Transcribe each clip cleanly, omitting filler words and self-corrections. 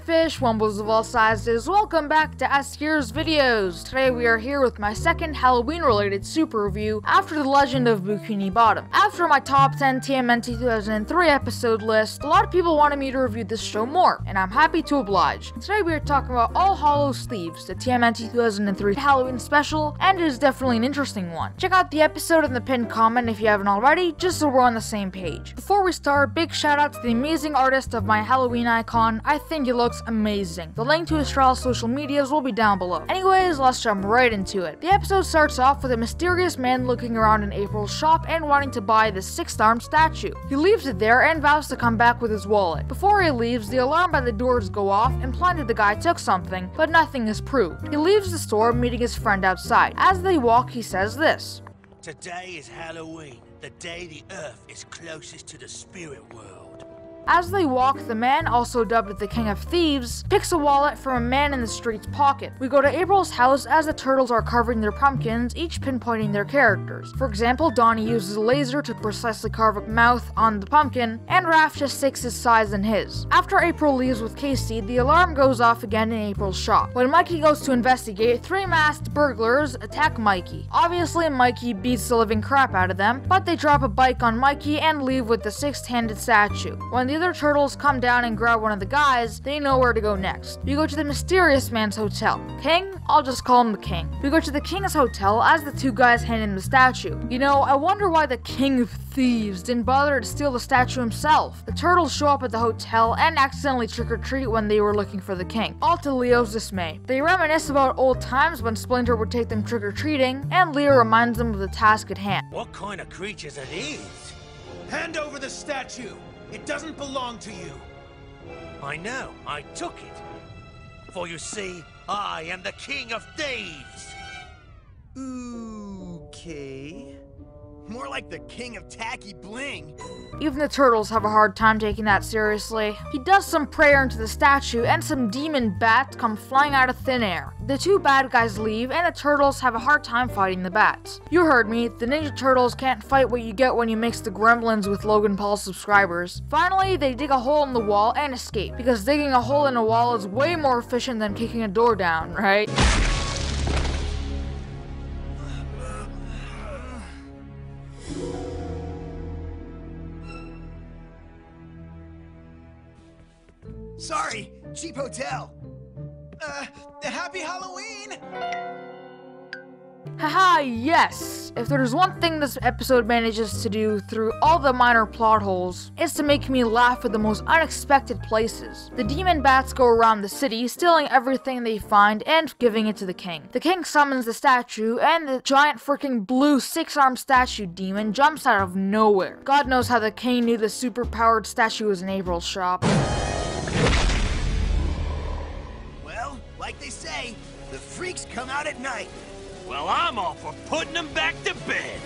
fish, wumbles of all sizes, welcome back to A.S.K's videos. Today we are here with my second Halloween related super review after The Legend of Bikini Bottom. After my top 10 TMNT 2003 episode list, a lot of people wanted me to review this show more, and I'm happy to oblige. Today we are talking about All Hallows Thieves, the TMNT 2003 Halloween special, and it is definitely an interesting one. Check out the episode in the pinned comment if you haven't already, just so we're on the same page. Before we start, big shout out to the amazing artist of my Halloween icon. I think it looks amazing. The link to Stroll's social medias will be down below. Anyways, let's jump right into it. The episode starts off with a mysterious man looking around in April's shop and wanting to buy the six-armed statue. He leaves it there and vows to come back with his wallet. Before he leaves, the alarm by the doors go off, implying that the guy took something, but nothing is proved. He leaves the store, meeting his friend outside. As they walk, he says this. Today is Halloween, the day the Earth is closest to the spirit world. As they walk, the man, also dubbed the King of Thieves, picks a wallet from a man in the street's pocket. We go to April's house as the turtles are carving their pumpkins, each pinpointing their characters. For example, Donnie uses a laser to precisely carve a mouth on the pumpkin, and Raph just sticks his size in his. After April leaves with Casey, the alarm goes off again in April's shop. When Mikey goes to investigate, three masked burglars attack Mikey. Obviously, Mikey beats the living crap out of them, but they drop a bike on Mikey and leave with the six-handed statue. When the other turtles come down and grab one of the guys, they know where to go next. We go to the mysterious man's hotel. King? I'll just call him the King. We go to the King's hotel as the two guys hand him the statue. You know, I wonder why the King of Thieves didn't bother to steal the statue himself. The turtles show up at the hotel and accidentally trick-or-treat when they were looking for the King, all to Leo's dismay. They reminisce about old times when Splinter would take them trick-or-treating, and Leo reminds them of the task at hand. What kind of creatures are these? Hand over the statue! It doesn't belong to you. I know, I took it. For you see, I am the King of Thieves. Okay. More like the King of Tacky Bling. Even the turtles have a hard time taking that seriously. He does some prayer into the statue and some demon bats come flying out of thin air. The two bad guys leave and the turtles have a hard time fighting the bats. You heard me, the Ninja Turtles can't fight what you get when you mix the Gremlins with Logan Paul's subscribers. Finally, they dig a hole in the wall and escape, because digging a hole in a wall is way more efficient than kicking a door down, right? Sorry, cheap hotel. Happy Halloween! Haha, yes! If there's one thing this episode manages to do through all the minor plot holes, it's to make me laugh at the most unexpected places. The demon bats go around the city, stealing everything they find and giving it to the king. The king summons the statue, and the giant freaking blue six-armed statue demon jumps out of nowhere. God knows how the king knew the super-powered statue was in April's shop. Well, like they say, the freaks come out at night. Well, I'm all for putting them back to bed.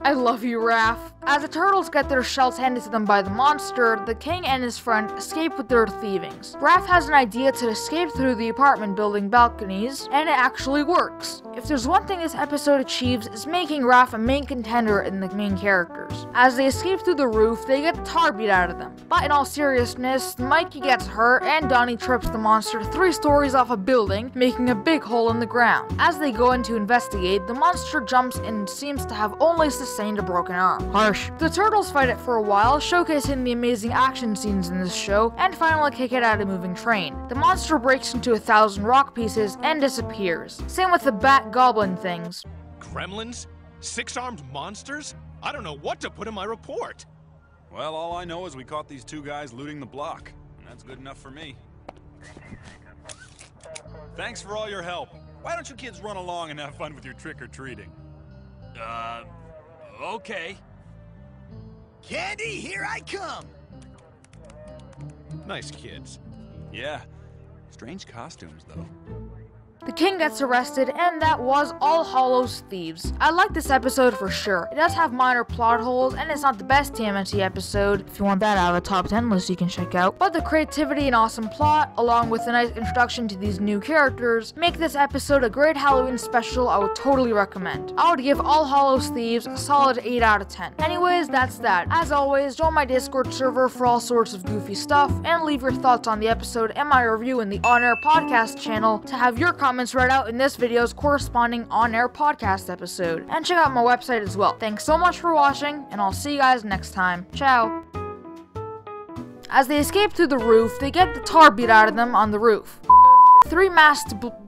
I love you, Raph. As the turtles get their shells handed to them by the monster, the king and his friend escape with their thievings. Raph has an idea to escape through the apartment building balconies, and it actually works. If there's one thing this episode achieves, is making Raph a main contender in the main characters. As they escape through the roof, they get the tar beat out of them. But in all seriousness, Mikey gets hurt, and Donnie trips the monster 3 stories off a building, making a big hole in the ground. As they go in to investigate, the monster jumps and seems to have only sustained a broken arm. Harsh. The turtles fight it for a while, showcasing the amazing action scenes in this show, and finally kick it out of a moving train. The monster breaks into 1,000 rock pieces and disappears. Same with the bat goblin things. Gremlins? Six-armed monsters? I don't know what to put in my report. Well, all I know is we caught these two guys looting the block, and that's good enough for me. Thanks for all your help. Why don't you kids run along and have fun with your trick-or-treating? Okay. Candy, here I come! Nice kids. Yeah. Strange costumes, though. The king gets arrested, and that was All Hallows Thieves. I like this episode for sure. It does have minor plot holes, and it's not the best TMNT episode. If you want that out of a top 10 list, you can check out. But the creativity and awesome plot, along with a nice introduction to these new characters, make this episode a great Halloween special I would totally recommend. I would give All Hallows Thieves a solid 8 out of 10. Anyways, that's that. As always, join my Discord server for all sorts of goofy stuff, and leave your thoughts on the episode and my review in the On-Air Podcast channel to have your comments read out in this video's corresponding On-Air Podcast episode. And check out my website as well. Thanks so much for watching, and I'll see you guys next time. Ciao! As they escape through the roof, they get the tar beat out of them on the roof. Three masked burglars.